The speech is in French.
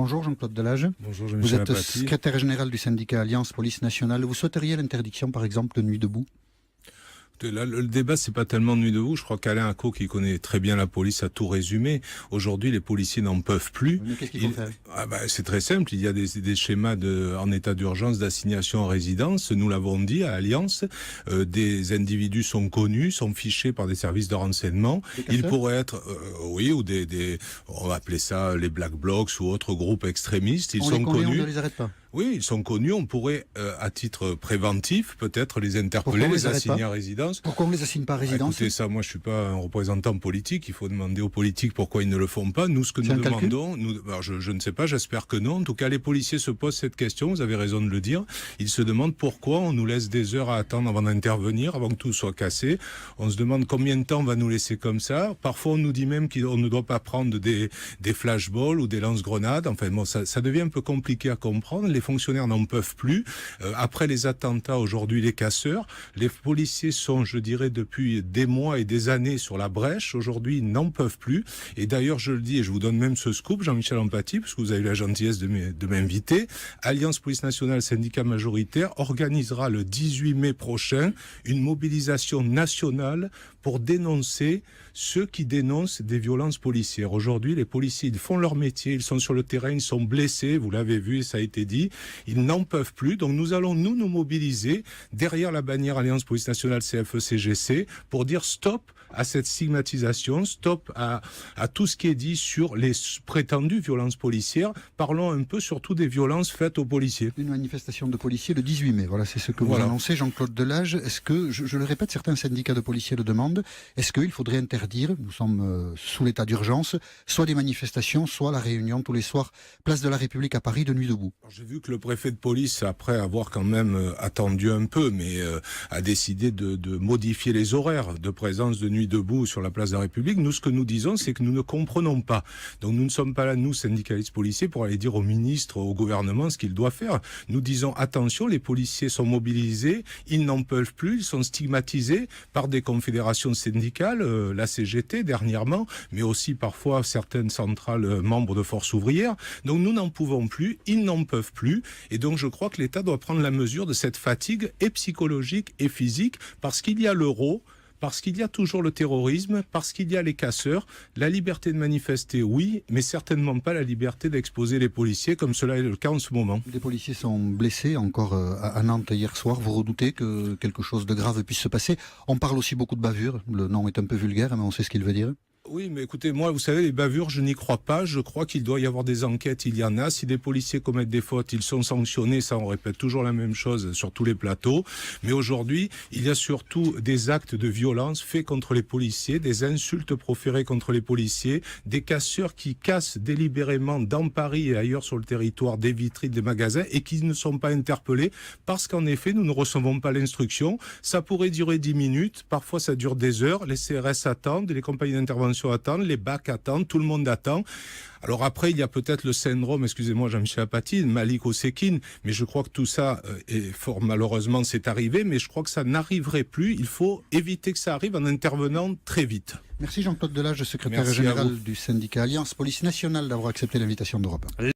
Bonjour Jean-Claude Delage. Bonjour Vous Jean-Michel êtes Apathy. secrétaire général du syndicat Alliance Police Nationale. Vous souhaiteriez l'interdiction par exemple de nuit debout? Là, le débat, c'est pas tellement de nuit debout. Je crois qu'Alain Acco, qui connaît très bien la police, a tout résumé. Aujourd'hui, les policiers n'en peuvent plus. Mais qu'est-ce qu'il faut faire? C'est très simple. Il y a des schémas en état d'urgence d'assignation en résidence. Nous l'avons dit à Alliance. Des individus sont connus, sont fichés par des services de renseignement. Ils pourraient être, oui, ou on va appeler ça les Black Blocs ou autres groupes extrémistes. Ils sont connus. On ne les arrête pas. Oui, ils sont connus. On pourrait, à titre préventif, peut-être les interpeller, les assigner à résidence. Pourquoi on ne les assigne pas à résidence? Écoutez, ça, moi, je suis pas un représentant politique. Il faut demander aux politiques pourquoi ils ne le font pas. Nous, ce que nous demandons, je ne sais pas, j'espère que non. En tout cas, les policiers se posent cette question. Vous avez raison de le dire. Ils se demandent pourquoi on nous laisse des heures à attendre avant d'intervenir, avant que tout soit cassé. On se demande combien de temps on va nous laisser comme ça. Parfois, on nous dit même qu'on ne doit pas prendre des flashballs ou des lance-grenades. Enfin, bon, ça devient un peu compliqué à comprendre. Les fonctionnaires n'en peuvent plus. Après les attentats, aujourd'hui, les casseurs, les policiers sont, je dirais, depuis des mois et des années sur la brèche. Aujourd'hui, ils n'en peuvent plus. Et d'ailleurs, je le dis, et je vous donne même ce scoop, Jean-Michel Apathy, parce que vous avez eu la gentillesse de m'inviter. Alliance Police Nationale, syndicat majoritaire, organisera le 18 mai prochain une mobilisation nationale pour dénoncer ceux qui dénoncent des violences policières. Aujourd'hui, les policiers, ils font leur métier, ils sont sur le terrain, ils sont blessés, vous l'avez vu, ça a été dit, ils n'en peuvent plus. Donc nous allons nous mobiliser derrière la bannière Alliance Police Nationale CFE-CGC pour dire stop à cette stigmatisation, stop à tout ce qui est dit sur les prétendues violences policières. Parlons un peu surtout des violences faites aux policiers. Une manifestation de policiers le 18 mai, voilà, c'est ce que vous annoncez, Jean-Claude Delage. Est-ce que, je le répète, certains syndicats de policiers le demandent, est-ce qu'il faudrait interdire, nous sommes sous l'état d'urgence, soit des manifestations, soit la réunion tous les soirs, place de la République à Paris, de nuit debout? J'ai vu que le préfet de police, après avoir quand même attendu un peu, mais a décidé de modifier les horaires de présence de nuit debout sur la place de la République. Nous, ce que nous disons, c'est que nous ne comprenons pas. Donc nous ne sommes pas là, nous, syndicalistes policiers, pour aller dire au ministre, au gouvernement ce qu'il doit faire. Nous disons, attention, les policiers sont mobilisés, ils n'en peuvent plus, ils sont stigmatisés par des confédérations syndicales, la CGT dernièrement, mais aussi parfois certaines centrales membres de Force ouvrière. Donc nous n'en pouvons plus, ils n'en peuvent plus. Et donc je crois que l'État doit prendre la mesure de cette fatigue et psychologique et physique, parce qu'il y a l'euro, parce qu'il y a toujours le terrorisme, parce qu'il y a les casseurs. La liberté de manifester, oui, mais certainement pas la liberté d'exposer les policiers, comme cela est le cas en ce moment. Des policiers sont blessés encore à Nantes hier soir. Vous redoutez que quelque chose de grave puisse se passer? On parle aussi beaucoup de bavures. Le nom est un peu vulgaire, mais on sait ce qu'il veut dire. Oui, mais écoutez, moi, vous savez, les bavures, je n'y crois pas. Je crois qu'il doit y avoir des enquêtes, il y en a. Si des policiers commettent des fautes, ils sont sanctionnés. Ça, on répète toujours la même chose sur tous les plateaux. Mais aujourd'hui, il y a surtout des actes de violence faits contre les policiers, des insultes proférées contre les policiers, des casseurs qui cassent délibérément dans Paris et ailleurs sur le territoire des vitrines des magasins et qui ne sont pas interpellés parce qu'en effet, nous ne recevons pas l'instruction. Ça pourrait durer 10 minutes. Parfois, ça dure des heures. Les CRS attendent, les compagnies d'intervention attendent, les BAC attendent, tout le monde attend. Alors après, il y a peut-être le syndrome, excusez-moi Jean-Michel Apathy, Malik Osekine, mais je crois que tout ça, fort malheureusement, c'est arrivé, mais je crois que ça n'arriverait plus. Il faut éviter que ça arrive en intervenant très vite. Merci Jean-Claude Delage, secrétaire général du syndicat Alliance Police Nationale, d'avoir accepté l'invitation d'Europe 1.